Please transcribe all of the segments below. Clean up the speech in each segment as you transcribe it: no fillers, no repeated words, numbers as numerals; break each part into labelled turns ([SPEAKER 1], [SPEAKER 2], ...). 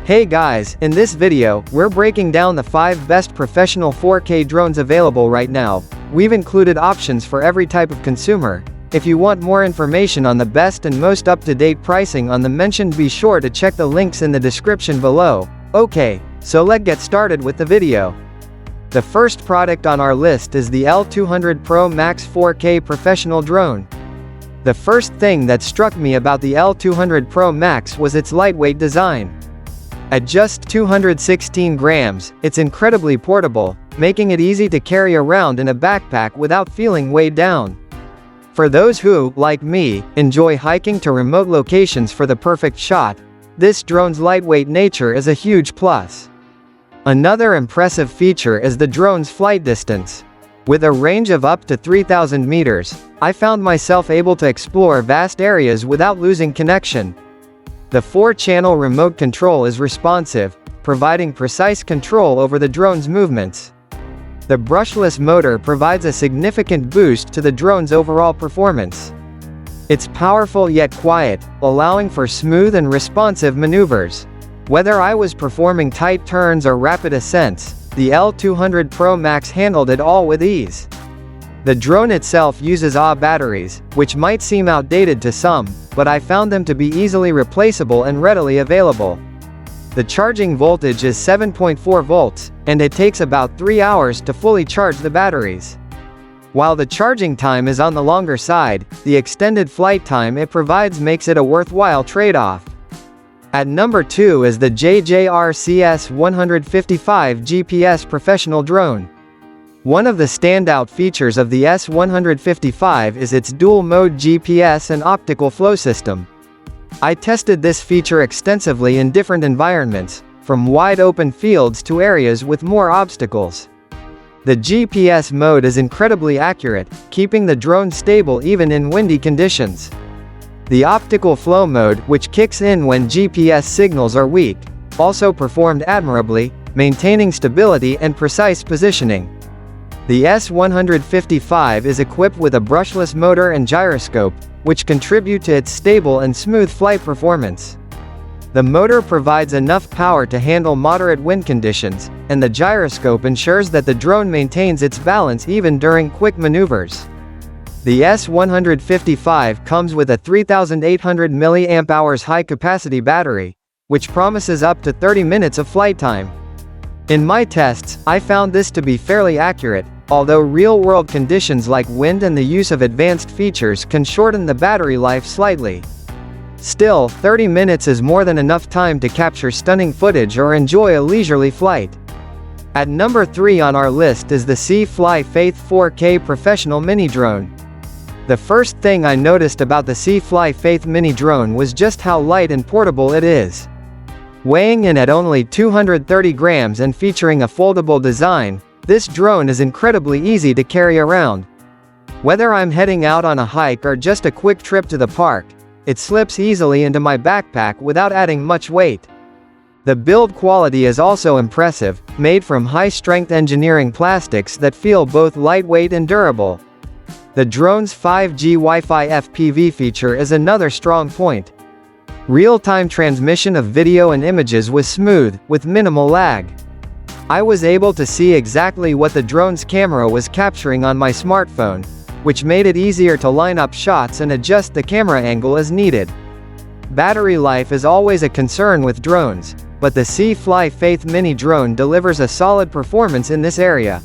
[SPEAKER 1] Hey guys, in this video, we're breaking down the 5 best professional 4K drones available right now. We've included options for every type of consumer. If you want more information on the best and most up-to-date pricing on the mentioned, be sure to check the links in the description below. Okay, so let's get started with the video. The first product on our list is the L200 Pro Max 4K professional drone. The first thing that struck me about the L200 Pro Max was its lightweight design. At just 216 grams, it's incredibly portable, making it easy to carry around in a backpack without feeling weighed down. For those who, like me, enjoy hiking to remote locations for the perfect shot, this drone's lightweight nature is a huge plus. Another impressive feature is the drone's flight distance. With a range of up to 3,000 meters, I found myself able to explore vast areas without losing connection. The 4-channel remote control is responsive, providing precise control over the drone's movements. The brushless motor provides a significant boost to the drone's overall performance. It's powerful yet quiet, allowing for smooth and responsive maneuvers. Whether I was performing tight turns or rapid ascents, the L200 Pro Max handled it all with ease. The drone itself uses AA batteries, which might seem outdated to some, but I found them to be easily replaceable and readily available. The charging voltage is 7.4 volts, and it takes about 3 hours to fully charge the batteries. While the charging time is on the longer side, the extended flight time it provides makes it a worthwhile trade-off. At number 2 is the JJRC S15 GPS professional drone. One of the standout features of the S155 is its dual-mode GPS and optical flow system. I tested this feature extensively in different environments, from wide-open fields to areas with more obstacles. The GPS mode is incredibly accurate, keeping the drone stable even in windy conditions. The optical flow mode, which kicks in when GPS signals are weak, also performed admirably, maintaining stability and precise positioning. The S155 is equipped with a brushless motor and gyroscope, which contribute to its stable and smooth flight performance. The motor provides enough power to handle moderate wind conditions, and the gyroscope ensures that the drone maintains its balance even during quick maneuvers. The S155 comes with a 3,800 mAh high-capacity battery, which promises up to 30 minutes of flight time. In my tests, I found this to be fairly accurate, although real-world conditions like wind and the use of advanced features can shorten the battery life slightly. Still, 30 minutes is more than enough time to capture stunning footage or enjoy a leisurely flight. At number 3 on our list is the CFLY Faith 4K Professional Mini Drone. The first thing I noticed about the CFLY Faith Mini Drone was just how light and portable it is. Weighing in at only 230 grams and featuring a foldable design, this drone is incredibly easy to carry around. Whether I'm heading out on a hike or just a quick trip to the park, it slips easily into my backpack without adding much weight. The build quality is also impressive, made from high-strength engineering plastics that feel both lightweight and durable. The drone's 5G Wi-Fi FPV feature is another strong point. Real-time transmission of video and images was smooth, with minimal lag. I was able to see exactly what the drone's camera was capturing on my smartphone, which made it easier to line up shots and adjust the camera angle as needed. Battery life is always a concern with drones, but the CFLY Faith Mini Drone delivers a solid performance in this area.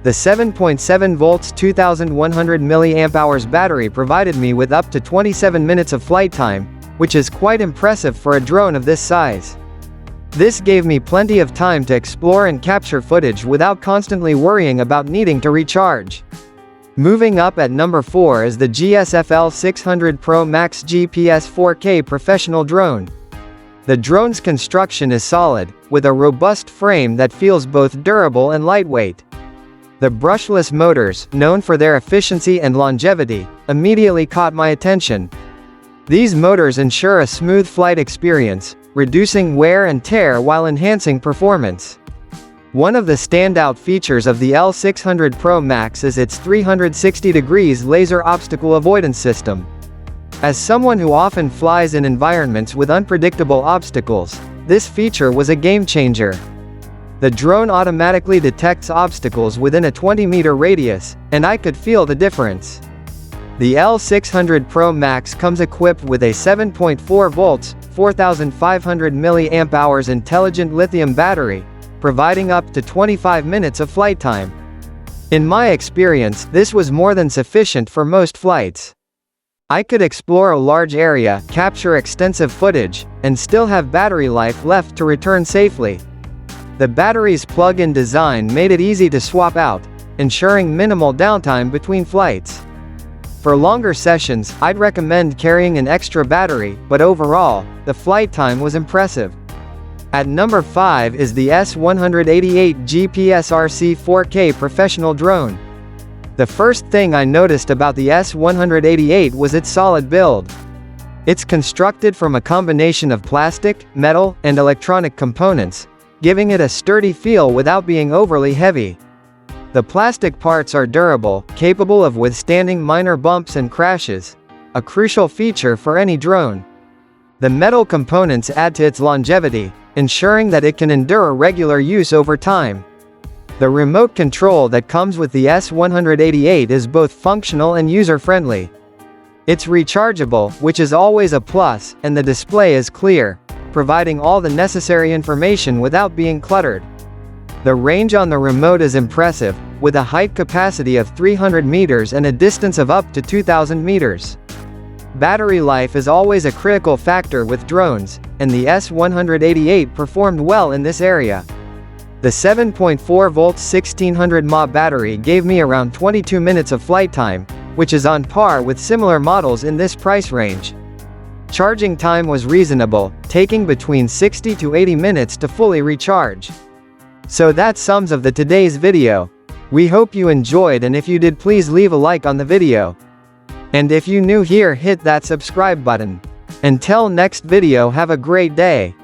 [SPEAKER 1] The 7.7 volts 2,100 mAh battery provided me with up to 27 minutes of flight time, which is quite impressive for a drone of this size. This gave me plenty of time to explore and capture footage without constantly worrying about needing to recharge. Moving up at number 4 is the L200 Pro Max GPS 4K professional drone. The drone's construction is solid, with a robust frame that feels both durable and lightweight. The brushless motors, known for their efficiency and longevity, immediately caught my attention. These motors ensure a smooth flight experience, reducing wear and tear while enhancing performance. One of the standout features of the L200 Pro Max is its 360-degree laser obstacle avoidance system. As someone who often flies in environments with unpredictable obstacles, this feature was a game changer. The drone automatically detects obstacles within a 20-meter radius, and I could feel the difference. The L200 Pro Max comes equipped with a 7.4 volts, 4,500 mAh intelligent lithium battery, providing up to 25 minutes of flight time. In my experience, this was more than sufficient for most flights. I could explore a large area, capture extensive footage, and still have battery life left to return safely. The battery's plug-in design made it easy to swap out, ensuring minimal downtime between flights. For longer sessions, I'd recommend carrying an extra battery, but overall, the flight time was impressive. At number 5 is the S188 JJRC 4K professional drone. The first thing I noticed about the S188 was its solid build. It's constructed from a combination of plastic, metal, and electronic components, giving it a sturdy feel without being overly heavy. The plastic parts are durable, capable of withstanding minor bumps and crashes, a crucial feature for any drone. The metal components add to its longevity, ensuring that it can endure regular use over time. The remote control that comes with the S188 is both functional and user-friendly. It's rechargeable, which is always a plus, and the display is clear, providing all the necessary information without being cluttered. The range on the remote is impressive, with a height capacity of 300 meters and a distance of up to 2,000 meters. Battery life is always a critical factor with drones, and the S188 performed well in this area. The 7.4 volt 1600 mAh battery gave me around 22 minutes of flight time, which is on par with similar models in this price range. Charging time was reasonable, taking between 60 to 80 minutes to fully recharge. So that sums up today's video. We hope you enjoyed, and if you did, please leave a like on the video. And if you new here, hit that subscribe button. Until next video, have a great day.